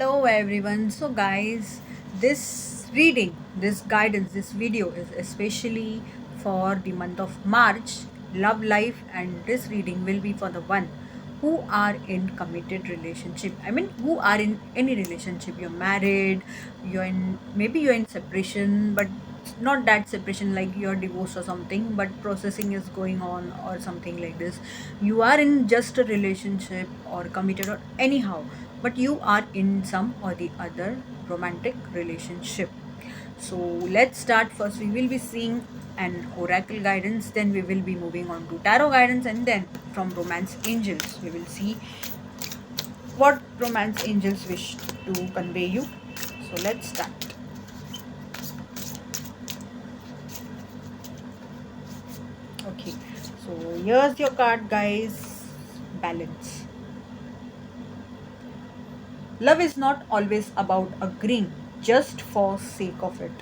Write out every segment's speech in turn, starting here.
Hello everyone. So guys, this reading, this guidance, this video is especially for the month of March, love life, and this reading will be for the one who are in committed relationship. I mean who are in any relationship. You're married, you're in separation, but not that separation like you're divorced or something, but processing is going on or something like this. You are in just a relationship or committed or anyhow, but you are in some or the other romantic relationship. So let's start. First we will be seeing an oracle guidance, then we will be moving on to tarot guidance, and then from romance angels we will see what romance angels wish to convey you. So let's start. Okay, so here's your card, guys. Balance. Love is not always about agreeing just for sake of it.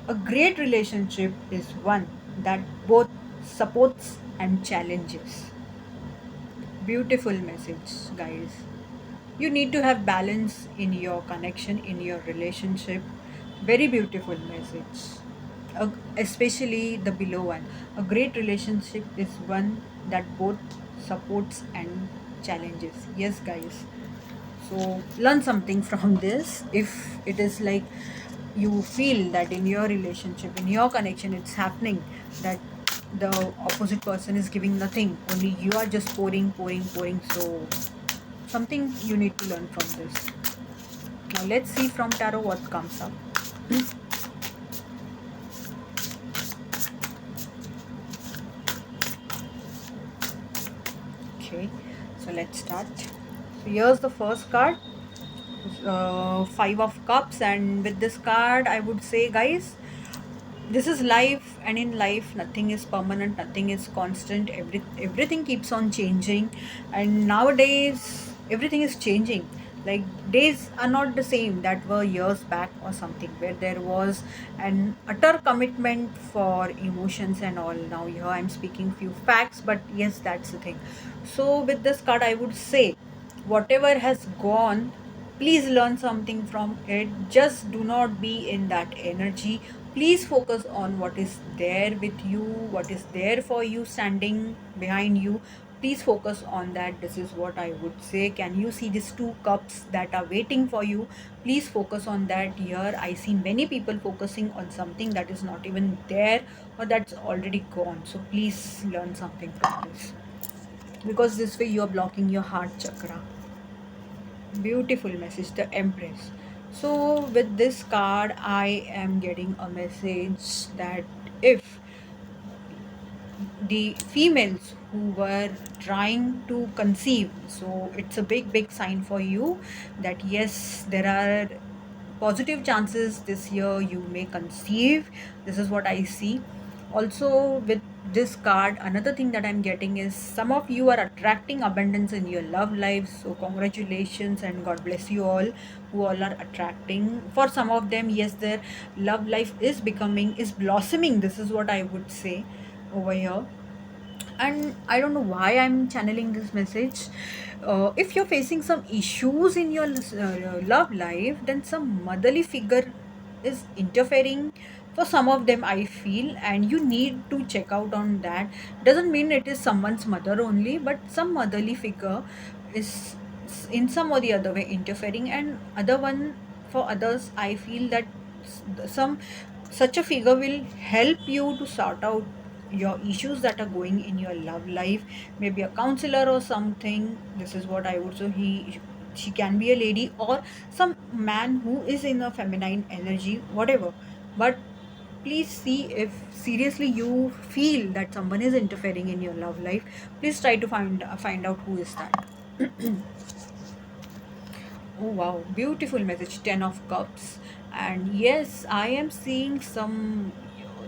A great relationship is one that both supports and challenges. Beautiful message, guys. You need to have balance in your connection, in your relationship. Very beautiful message. Especially the below one. A great relationship is one that both supports and challenges. Yes, guys. So learn something from this. If it is like you feel that in your relationship, in your connection, it's happening that the opposite person is giving nothing, only you are just pouring, pouring, pouring. So something you need to learn from this. Now let's see from tarot what comes up. Okay, so let's start. So here's the first card, Five of Cups, and with this card, I would say, guys, this is life, and in life, nothing is permanent, nothing is constant. Everything keeps on changing, and nowadays, everything is changing. Like days are not the same that were years back or something, where there was an utter commitment for emotions and all. Now here I'm speaking few facts, but yes, that's the thing. So with this card, I would say whatever has gone, please learn something from it. Just do not be in that energy. Please focus on what is there with you, what is there for you, standing behind you. Please focus on that. This is what I would say. Can you see these two cups that are waiting for you? Please focus on that. Here I see many people focusing on something that is not even there or that's already gone. So please learn something from this, because this way you are blocking your heart chakra. Beautiful message, the Empress. So with this card I am getting a message that if the females who were trying to conceive, so it's a big sign for you that yes, there are positive chances this year you may conceive. This is what I see. Also with this card, another thing that I'm getting is some of you are attracting abundance in your love life. So congratulations and God bless you all who all are attracting. For some of them, yes, their love life is blossoming. This is what I would say over here. And I don't know why I'm channeling this message. If you're facing some issues in your love life, then some motherly figure is interfering for some of them, I feel, and you need to check out on that. Doesn't mean it is someone's mother only, but some motherly figure is in some or the other way interfering, and other one, for others I feel that some such a figure will help you to sort out your issues that are going in your love life. Maybe a counselor or something. This is what I would say. She can be a lady or some man who is in a feminine energy, whatever. But please see, if seriously you feel that someone is interfering in your love life, please try to find out who is that. Oh wow, beautiful message, 10 of cups. And yes, I am seeing some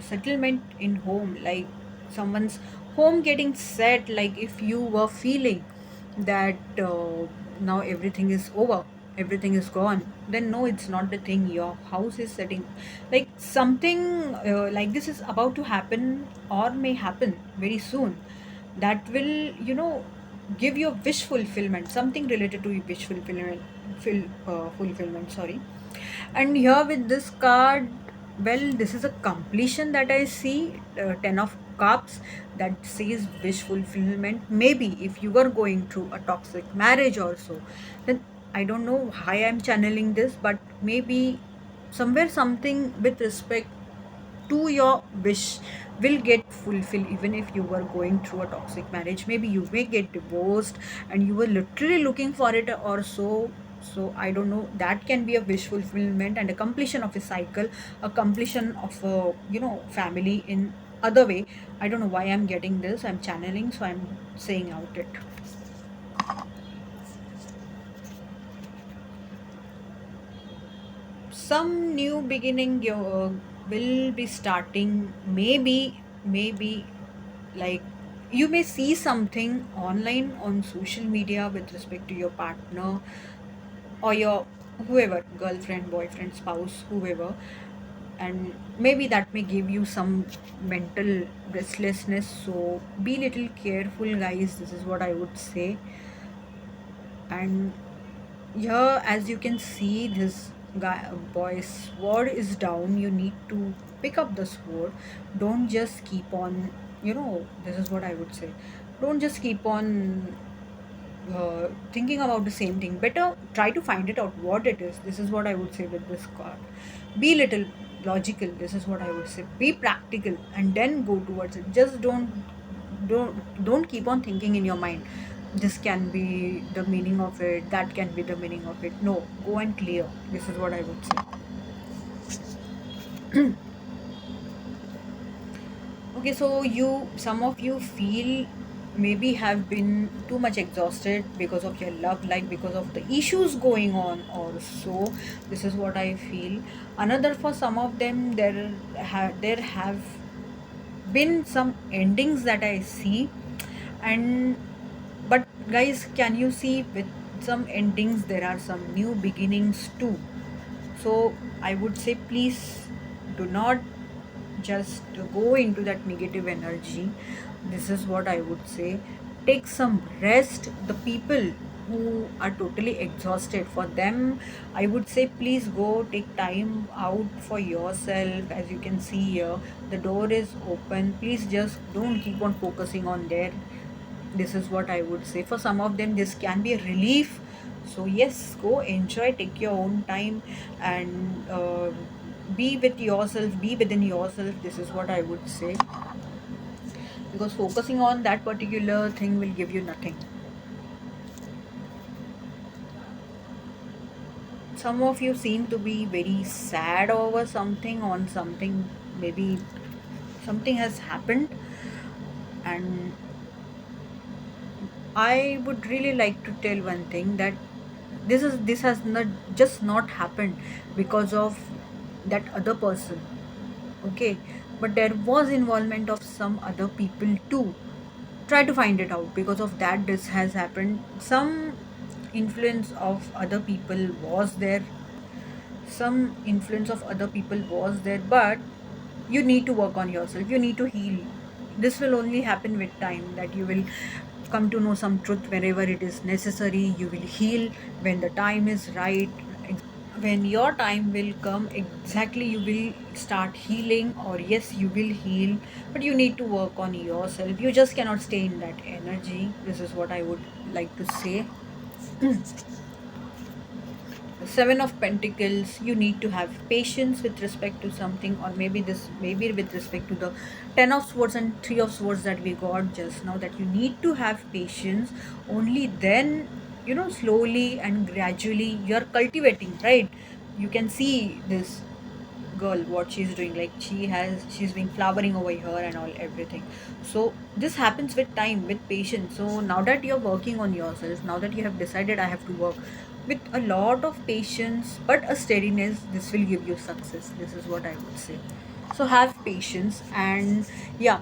settlement in home, like someone's home getting set. Like if you were feeling that now everything is over, everything is gone, then no, it's not the thing. Your house is setting, like something like this is about to happen or may happen very soon. That will, give you a wish fulfillment, something related to wish fulfillment. fulfillment, sorry. And here with this card, well, this is a completion that I see, 10 of cups, that says wish fulfillment. Maybe if you are going through a toxic marriage or so, then I don't know why I'm channeling this, but maybe somewhere something with respect to your wish will get fulfilled. Even if you were going through a toxic marriage, maybe you may get divorced and you were literally looking for it or so. So I don't know, that can be a wish fulfillment and a completion of a cycle, a completion of a, family in other way. I don't know why I'm getting this, I'm channeling, so I'm saying out it. Some new beginning will be starting. Maybe like you may see something online on social media with respect to your partner or your whoever, girlfriend, boyfriend, spouse, whoever, and maybe that may give you some mental restlessness. So be little careful, guys, this is what I would say. And here, as you can see, this boy's sword is down. You need to pick up the sword. Don't just keep on, this is what I would say. Don't just keep on thinking about the same thing. Better try to find it out what it is. This is what I would say with this card. Be little logical. This is what I would say. Be practical and then go towards it. Just don't keep on thinking in your mind. This can be the meaning of it. That can be the meaning of it. No, go and clear. This is what I would say. Okay, so some of you feel maybe have been too much exhausted because of your love life, because of the issues going on or so. This is what I feel. Another, for some of them, there have been some endings that I see. And but guys, can you see with some endings there are some new beginnings too? So I would say, please do not just go into that negative energy. This is what I would say. Take some rest. The people who are totally exhausted, for them, I would say, please go take time out for yourself. As you can see here, the door is open. Please just don't keep on focusing on there. This is what I would say. For some of them, this can be a relief. So yes, go enjoy, take your own time, and be with yourself, be within yourself. This is what I would say, because focusing on that particular thing will give you nothing. Some of you seem to be very sad over something, on something, maybe something has happened, and I would really like to tell one thing, that this has not happened because of that other person. Okay, but there was involvement of some other people too. Try to find it out. Because of that this has happened. Some influence of other people was there. But you need to work on yourself, you need to heal. This will only happen with time, that you will come to know some truth. Wherever it is necessary, you will heal when the time is right. When your time will come, exactly, you will start healing, or yes, you will heal. But you need to work on yourself. You just cannot stay in that energy. This is what I would like to say. Seven of Pentacles, you need to have patience with respect to something, or maybe with respect to the Ten of Swords and Three of Swords that we got just now, that you need to have patience. Only then, slowly and gradually you're cultivating, right? You can see this girl, what she's doing, like she's been flowering over here and all, everything. So this happens with time, with patience. So now that you're working on yourself, now that you have decided, I have to work, with a lot of patience but a steadiness, this will give you success. This is what I would say. So have patience. And yeah,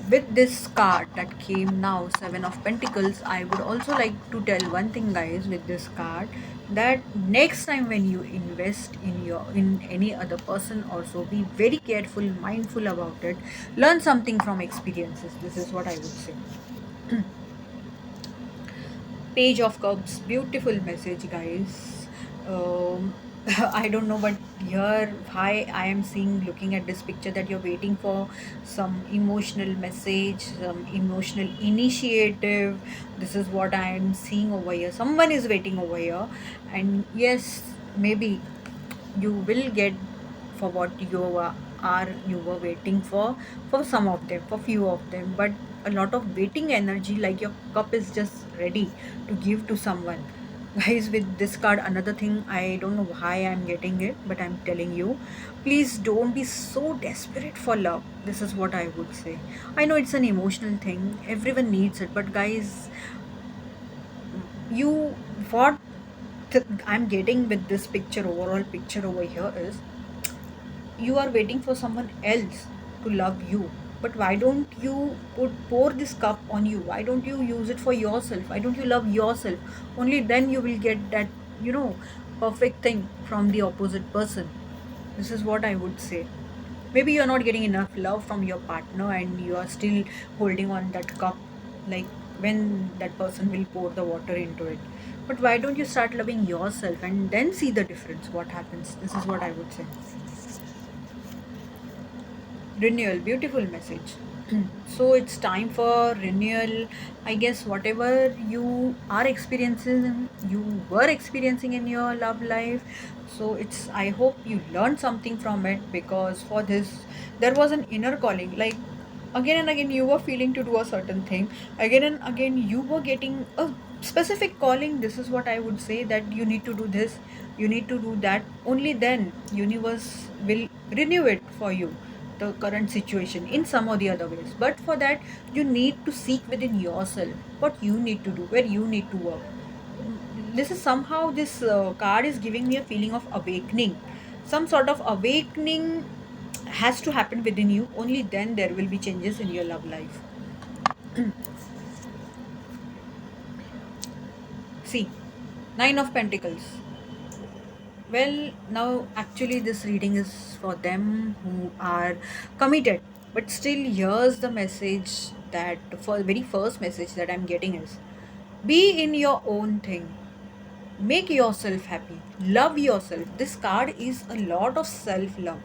with this card that came now, Seven of Pentacles, I would also like to tell one thing, guys, with this card, that next time when you invest in any other person also, be very careful, mindful about it. Learn something from experiences. This is what I would say. Page of Cups, beautiful message, guys. um, I don't know, but here, hi, I am seeing, looking at this picture, that you're waiting for some emotional message, some emotional initiative. This is what I am seeing over here. Someone is waiting over here, and yes, maybe you will get for what you were waiting for some of them, for few of them, but a lot of waiting energy, like your cup is just ready to give to someone. Guys, with this card, another thing, I don't know why I'm getting it, but I'm telling you, please don't be so desperate for love. This is what I would say. I know it's an emotional thing, everyone needs it, but guys, you what I'm getting with this picture, overall picture over here, is you are waiting for someone else to love you. But why don't you pour this cup on you? Why don't you use it for yourself? Why don't you love yourself? Only then you will get that, perfect thing from the opposite person. This is what I would say. Maybe you're not getting enough love from your partner and you are still holding on that cup, like when that person will pour the water into it. But why don't you start loving yourself and then see the difference, what happens? This is what I would say. Renewal, beautiful message. So it's time for renewal. I guess whatever you are experiencing, you were experiencing in your love life. So it's, I hope you learned something from it, because for this, there was an inner calling. Like again and again, you were feeling to do a certain thing. Again and again, you were getting a specific calling. This is what I would say, that you need to do this, you need to do that. Only then, universe will renew it for you, the current situation, in some or the other ways. But for that, you need to seek within yourself what you need to do, where you need to work. This is somehow, this card is giving me a feeling of awakening. Some sort of awakening has to happen within you. Only then there will be changes in your love life. See, Nine of Pentacles. Well, now actually, this reading is for them who are committed. But still, here's the message, that for very first message that I'm getting is, be in your own thing. Make yourself happy. Love yourself. This card is a lot of self love.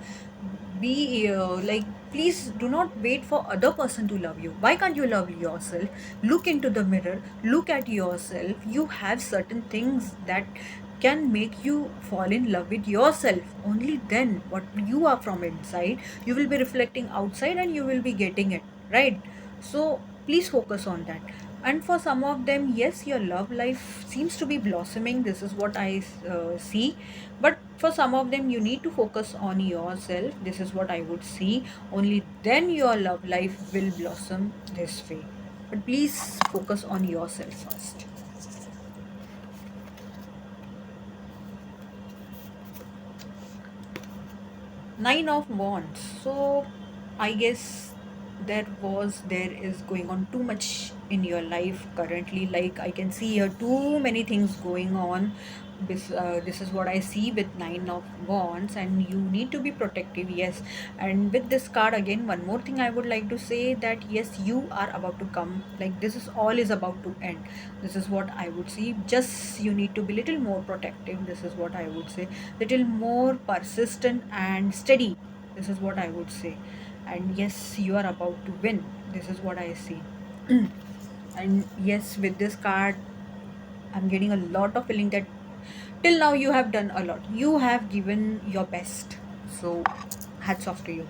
Be like, please do not wait for other person to love you. Why can't you love yourself? Look into the mirror, look at yourself. You have certain things that can make you fall in love with yourself. Only then, what you are from inside, you will be reflecting outside and you will be getting it, right? So please focus on that. And for some of them, yes, your love life seems to be blossoming. This is what I see. But for some of them, you need to focus on yourself. This is what I would see. Only then your love life will blossom this way. But please focus on yourself first. Nine of Wands. So I guess there is going on too much in your life currently. Like I can see here too many things going on. This is what I see with Nine of Wands, and you need to be protective. Yes, and with this card again, one more thing I would like to say, that yes, you are about to come. Like this is all is about to end. This is what I would see. Just you need to be little more protective. This is what I would say. Little more persistent and steady. This is what I would say. And yes, you are about to win. This is what I see. And yes, with this card, I'm getting a lot of feeling that till now you have done a lot. You have given your best. So hats off to you.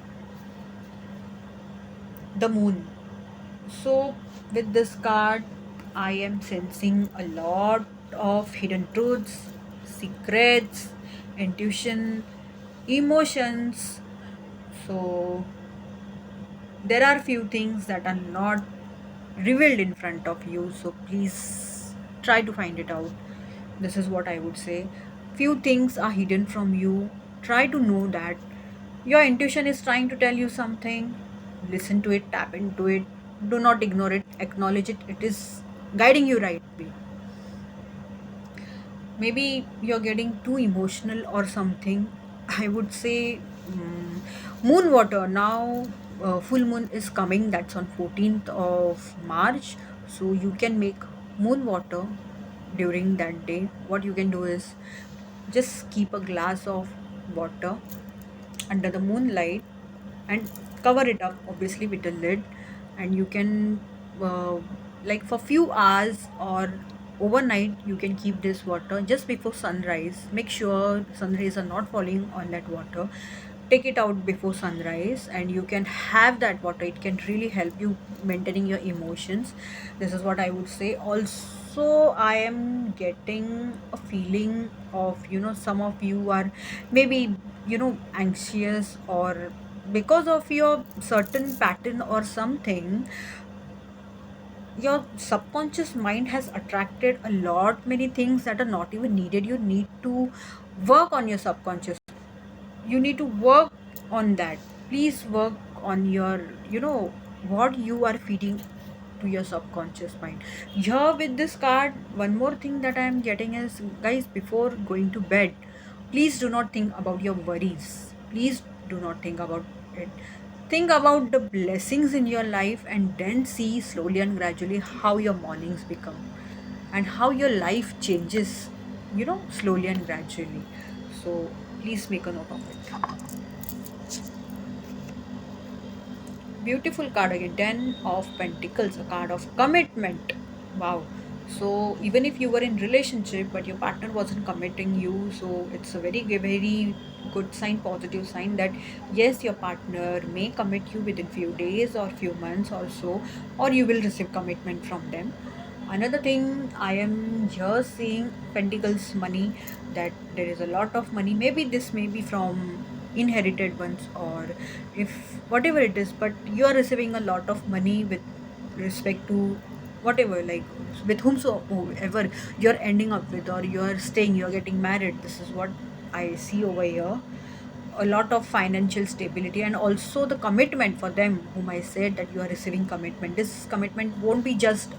The Moon. So with this card, I am sensing a lot of hidden truths, secrets, intuition, emotions. So there are few things that are not revealed in front of you. So please try to find it out. This is what I would say. Few things are hidden from you. Try to know that. Your intuition is trying to tell you something. Listen to it, tap into it. Do not ignore it, acknowledge it. It is guiding you right way. Maybe you're getting too emotional or something. I would say, moon water. Now, full moon is coming. That's on 14th of March. So you can make moon water during that day. What you can do is, just keep a glass of water under the moonlight and cover it up obviously with a lid, and you can uh, like for few hours or overnight you can keep this water just before sunrise. Make sure sun rays are not falling on that water. Take it out before sunrise and you can have that water. It can really help you maintaining your emotions. This is what I would say. Also, I am getting a feeling of, some of you are maybe, anxious, or because of your certain pattern or something, your subconscious mind has attracted a lot many things that are not even needed. You need to work on your subconscious. You need to work on that. Please work on your, what you are feeding to your subconscious mind. Here with this card, one more thing that I am getting is, guys, before going to bed, please do not think about your worries. Please do not think about it. Think about the blessings in your life and then see slowly and gradually how your mornings become and how your life changes, slowly and gradually. So please make a note of it. Beautiful card again. 10 of Pentacles, a card of commitment. Wow. So even if you were in relationship but your partner wasn't committing you, so it's a very good sign, positive sign that yes, your partner may commit you within few days or few months or so, or you will receive commitment from them. Another thing I am here seeing, Pentacles money, that there is a lot of money. Maybe this may be from inherited ones, or if whatever it is, but you are receiving a lot of money with respect to whatever, like with whomsoever you're ending up with, or you're staying, you're getting married. This is what I see over here. A lot of financial stability, and also the commitment for them whom I said that you are receiving commitment. This commitment won't be just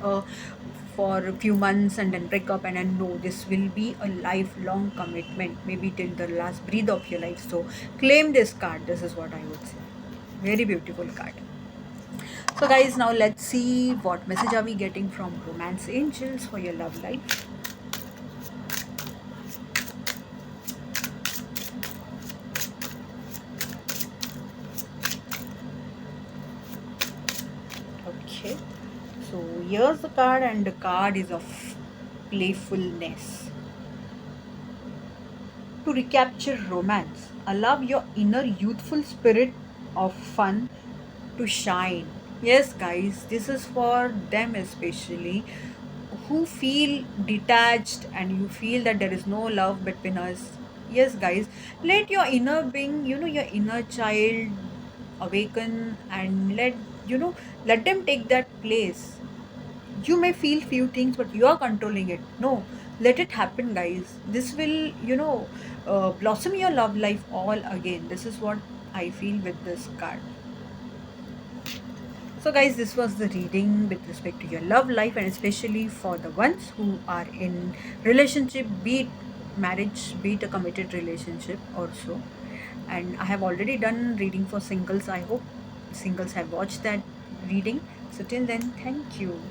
for a few months and then break up, and then no, this will be a lifelong commitment, maybe till the last breath of your life. So claim this card. This is what I would say. Very beautiful card. So guys, now let's see what message are we getting from romance angels for your love life. Okay, so here's the card, and the card is of playfulness. To recapture romance, allow your inner youthful spirit of fun to shine. Yes, guys, this is for them especially who feel detached and you feel that there is no love between us. Yes, guys, let your inner being, your inner child awaken, and let them take that place. You may feel few things but you are controlling it. No, let it happen, guys. This will, blossom your love life all again. This is what I feel with this card. So guys, this was the reading with respect to your love life, and especially for the ones who are in relationship, be it marriage, be it a committed relationship also. And I have already done reading for singles. I hope singles have watched that reading. So till then, thank you.